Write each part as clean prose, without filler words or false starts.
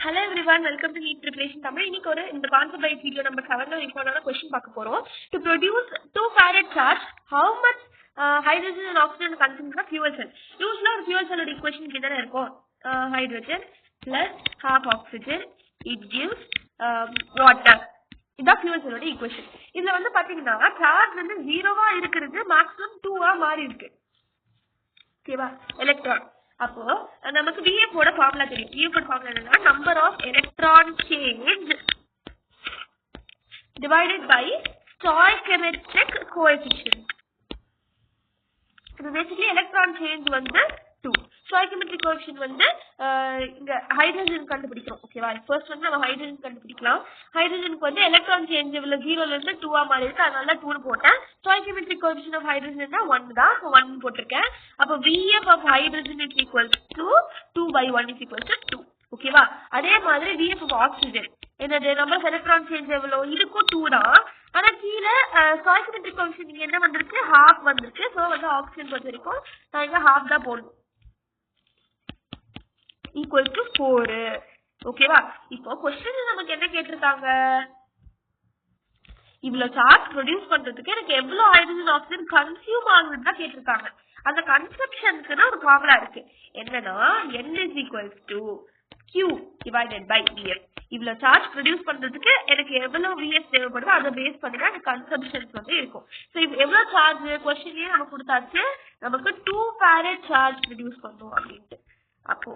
Hello everyone, welcome to NEET Preparation Tamil. இன்னைக்கு இந்த concept based video number 7ல இம்பார்ட்டன்டான question பார்க்க போறோம். To produce 2 farad charge, how much hydrogen and oxygen consumed in a fuel cell? Usually ஒரு fuel cell equation கிட்ட இருக்கும். Hydrogen plus half oxygen it gives water. இதான் fuel cell ஓட equation. இதுல வந்து பாத்தீங்கன்னா சார்ஜ் வந்து 0வா இருக்குது maximum 2ஆ மாறி இருக்கு. ஓகேவா? எலக்ட்ரான் அப்போ நமக்கு VF ஓட ஃபார்முலா தெரியும். VF ஓட ஃபார்முலா என்னன்னா number of electron change divided by stoichiometric coefficient. இது பேசிக்கலி எலக்ட்ரான் சேஞ்ச் வந்து 2, ஸ்டாய்கியோமெட்ரிக் கோஎஃபிஷியன்ட் வந்து இங்க ஹைட்ரஜன் கண்டுபிடிக்கிறோம். ஓகேவா? ஃபர்ஸ்ட் வந்து நம்ம ஹைட்ரஜன் கண்டுபிடிக்கலாம். ஹைட்ரஜனுக்கு வந்து எலக்ட்ரான் சேஞ்ச் இவ்வளவு 0ல இருந்து 2ஆ மாறி இருக்கு, அதனால 2 போட்டேன். ஸ்டாய்கியோமெட்ரிக் கோஎஃபிஷியன்ட் ஆஃப் ஹைட்ரஜன் 1 தான், so 1 போட்டிருக்கேன். அப்ப VF of hydrogen is equals to 2 by 1 is equals to 2. ஓகேவா? அதே மாதிரி VF of oxygen என்னது நம்பர் ஆஃப் எலக்ட்ரான் சேஞ்ச் எவ்வளவு இதுக்கும் 2 தான். ஆனா கீழே ஸ்டாய்கியோமெட்ரிக் கோஎஃபிஷியன்ட் இங்க என்ன வந்திருக்கு, half வந்திருக்கு. சோ வந்து ஆக்சிஜன் பொறுத்த வரைக்கும் நான் இங்க half தான் போடணும், equal to 4. ஓகேவா? இப்போ क्वेश्चन நமக்கு என்ன கேட்டிருக்காங்க, இவ்வளவு சார்ஜ் ப்ரொடியூஸ் பண்றதுக்கு எனக்கு எவ்வளவு ஹைட்ரஜன் ஆக்சிஜன் கன்சியூம் ஆகுதுன்னு தான் கேட்டிருக்காங்க. அந்த கன்சப்ஷனுக்கு ஒரு ஃபார்முலா இருக்கு. என்னன்னா N is equals to Q divided by VF. இவ்வளவு சார்ஜ் ப்ரொடியூஸ் பண்றதுக்கு எனக்கு எவ்வளவு VF தேவைப்படுதோ அதை பேஸ் பண்ணி தான் எனக்கு கன்சப்ஷன்ஸ் வந்து இருக்கும். சோ எவ்வளவு சார்ஜ் क्वेश्चनலயே நமக்கு கொடுத்தாச்சு, நமக்கு 2 farad சார்ஜ் ப்ரொடியூஸ் பண்ணும் அப்படின்ட்டு. அப்போ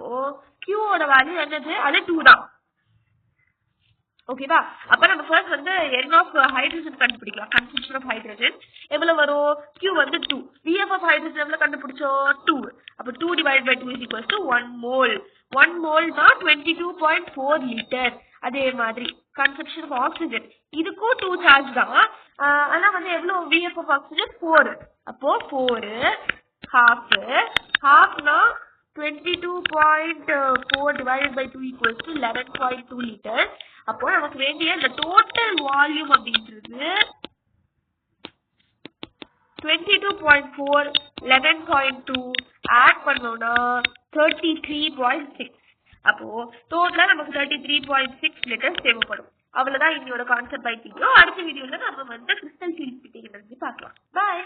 Q ஓட வேல்யூ என்னது, அது 2 தான். ஓகேவா? அப்ப நம்ம ஃபர்ஸ்ட் வந்து N of hydrogen கண்டுபிடிக்கலாம். கன்சம்ப்ஷன் ஆஃப் ஹைட்ரஜன் எவ்வளவு வரும், Q வந்து 2, VF of hydrogen எவ்வளவு கண்டுபிடிச்சோம் 2. அப்ப 2 divided by 2 is equals to 1 mole. 1 mole தான் 22.4 லிட்டர். அதே மாதிரி கன்சம்ப்ஷன் ஆஃப் ஆக்சிஜன் இதுக்கும் 2 சார்ஜ் தான். ஆனா வந்து எவ்வளவு VF of oxygen 4. அப்போ 4 half னா 22.4 divided by 2 equals to 11.2 liter. அப்போ நமக்கு வேண்டிய இந்த டோட்டல் வால்யூம் அப்படின்றது 22.4 11.2 ஆட் பண்ணோம்னா 33.6. அப்போ டோட்டலா நமக்கு 33.6 லிட்டர்ஸ் தேவைப்படும். அவ்வளவுதான் இன்னையோட கான்செப்ட் பை வீடியோ. அடுத்த வீடியோல நம்ம வந்து கிறிஸ்டல் ஃபீல்ட் பார்க்கலாம். பை.